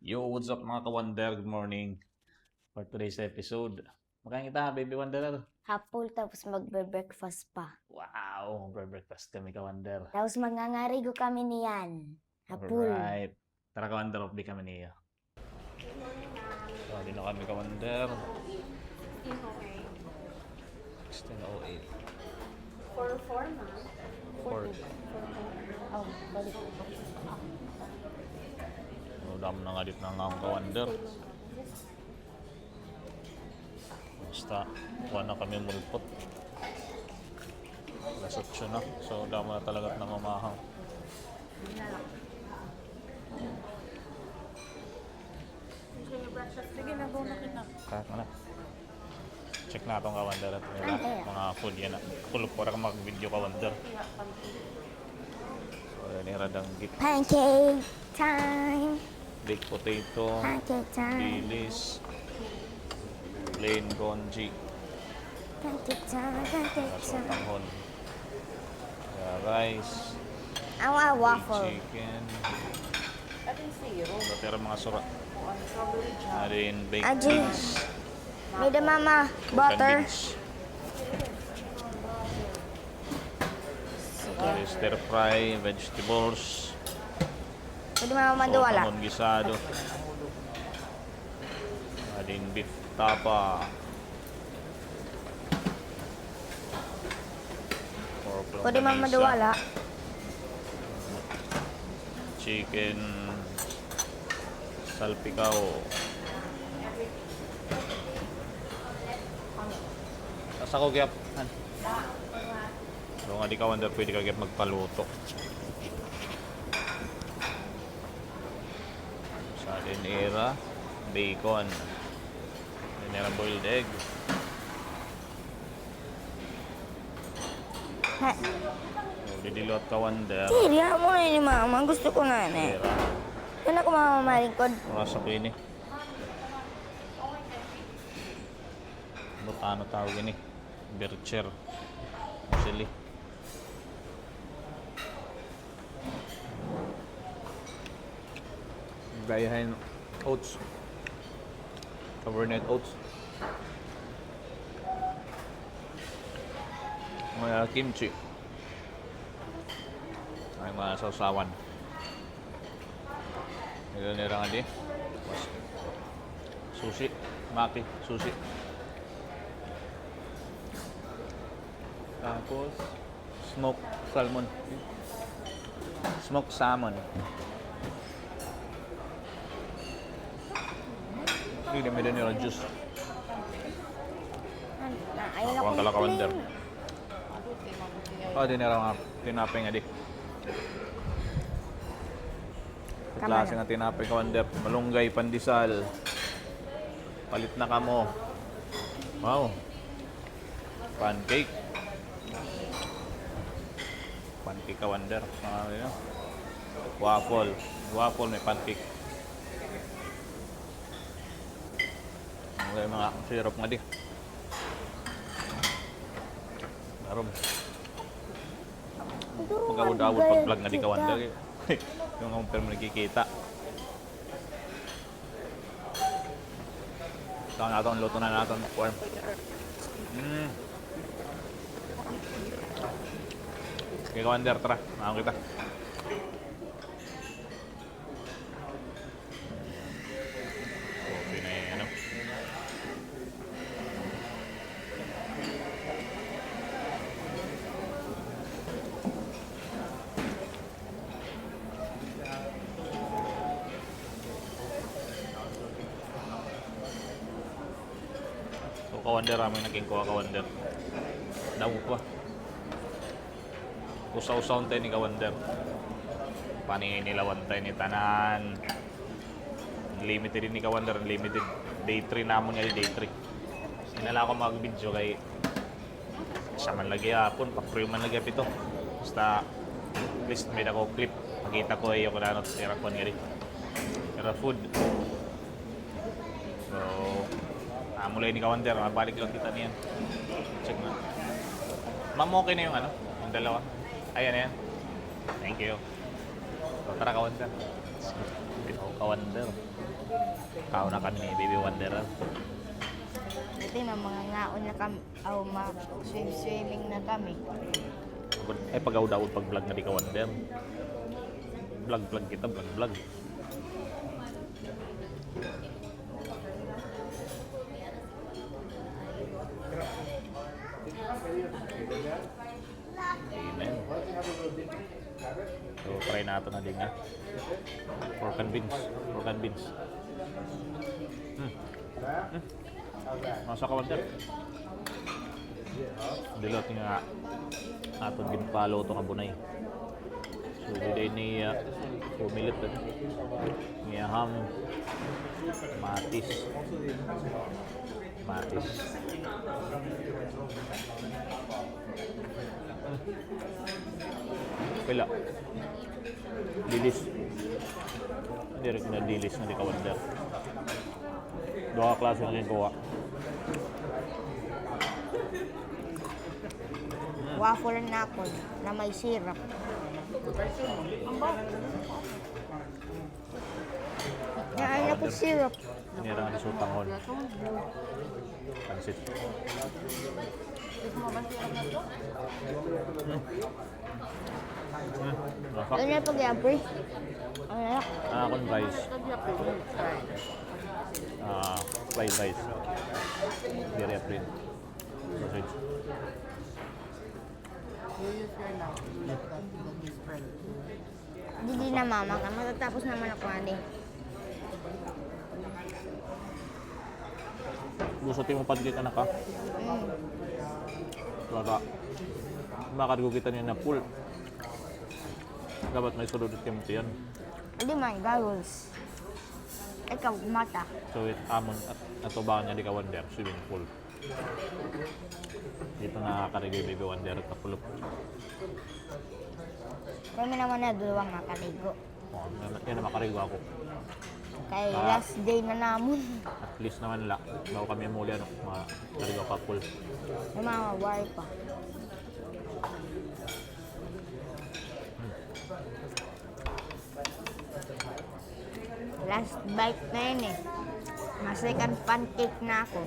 Yo, what's up mga ka-Wonder? Good morning. For today's episode, makain kita, baby Wanderer. Hapol tapos magbe-breakfast pa. Wow, breakfast kami ka-Wonder. Tapos mangangarigo kami niyan. Hapol. Alright. Tara ka-Wonder, off kami niya. So, dito kami ka-Wonder. 16:08. 4 ma'am. 4. Oh, balik ko. So, dami na nga dito na nga ka-Wonder. Basta, kuha na kami mulpot. Alas 8 na. So, dami na talaga ng umahang. Sige, nabaw na kita. Kahit na. Check na itong ka-Wonder at nila. Mga food yan na. Kulog para ka mag-video ka-Wonder. So, yan yung radang git. Pancake time. Baked potato. Pancake time. Bilis. Plain congee. Pancake time. Pancake Kaso time. tanghon. Rice. I want a waffle. Chicken. Ating zero. Pero mga sura. Strawberry jam. Narin baked Aji. beans. May the mama butter. Beans. Stir fry. Vegetables. Pwede mama So, manduwala. tanghon gisado. Narin beef tapa. Pork Pwede mama longganisa. manduwala. Chicken salpicao. Asa ko gyap? So nga di ka Wonder pwede ka gyap magpaluto. Sa dinera, bacon. Dinera boiled egg. Ha. So didilot ka Wonder. Hindi mo na ni mama. Gusto ko nga na. Dinera. Yan ako mama malikod. Rasa ko ini. Ano tawag ini? Bircher. Chili. Gayahin oats. Overnight oats. Mga kimchi. Ay mga sausawan. Nila nga di. Sushi. Maki. Sushi. Tapos, smoked salmon. Smoked salmon. Hindi na may nila juice. Ayun ako. Ang kalakawander. Mabuti, mabuti. Oh, di na nga. Tinapay nga di. Klase nga tinapay ka Wander. Malunggay, pandesal. Palit na ka mo. Wow. Pancake. Pancake ka Wander. Waffle. Waffle may pancake. Mga syrup nga di. Darom. Mag-awod-awod pag-vlog nga di ka Wander. Yung akong pero nakikita. Ito na natin, luto na natin. Warm. Okay, Wander, tara. Makakong kita. Okay na yun, ano? So, ka-Wander, aming naging kuha ka-Wander. Damo pa. Usaw-usaw tayo ni ka-Wander. Paningin nila tayo ni Tanan. Limited din ni ka-Wander. Limited. Day 3 namon nga day 3. Sinala ako mag-video kay siya man lagi hapon. Pa-free man lagi ito. Basta at least may ako clip. Makita ko yung kung tirakon nga rin. Tira food. So, mulay ni ka-Wander. Mabalik lang kita niyan. Check na. Ma'am, okay na yung ano? Yung dalawa. Ayan, ayan. Thank you. So, tara ka-Wander. ka-wonder. Kao na kami ni Baby Wonder. Dati mga ngaon na kami, swimming na kami. Ay, pag-daod pag-vlog na di ka-wonder. Vlog kita, vlog. Amen. So, try natin na din nga. Pork and beans. Masa ka wonder? Dilot nga aton ginpalo ito nga bunay. So, biday ni pumilit niya ham matis. Pila. Dilis. Direk na dilis na di ka-wonder. Dua klase na din kuha. Waffle na ako na may syrup. Naan na po syrup. Nira nga sa tanghon. Pansit. Ano na pag-apre? Ano na? Akong rice. Fried rice. Diri aprin. Sausage. Hindi na mama ka. Matatapos naman ako ani. Gusto mo pancake anak ka? Baka makargo kita niya na full. Dapat may sulod at kamuti yan. Hindi man, goggles. Ikaw, mata. So it amon at ba niya di ka wonder swimming pool. Dito nakakarigay Baby Wonder at kapulop. Kami naman na dalawang makaligo. Yan na makarigo ako. Kaya last day na namon. At least naman la. Bago kami muli ano, makarigo couple. May mga wire pa. Last bite na yun eh. Second pancake na ako.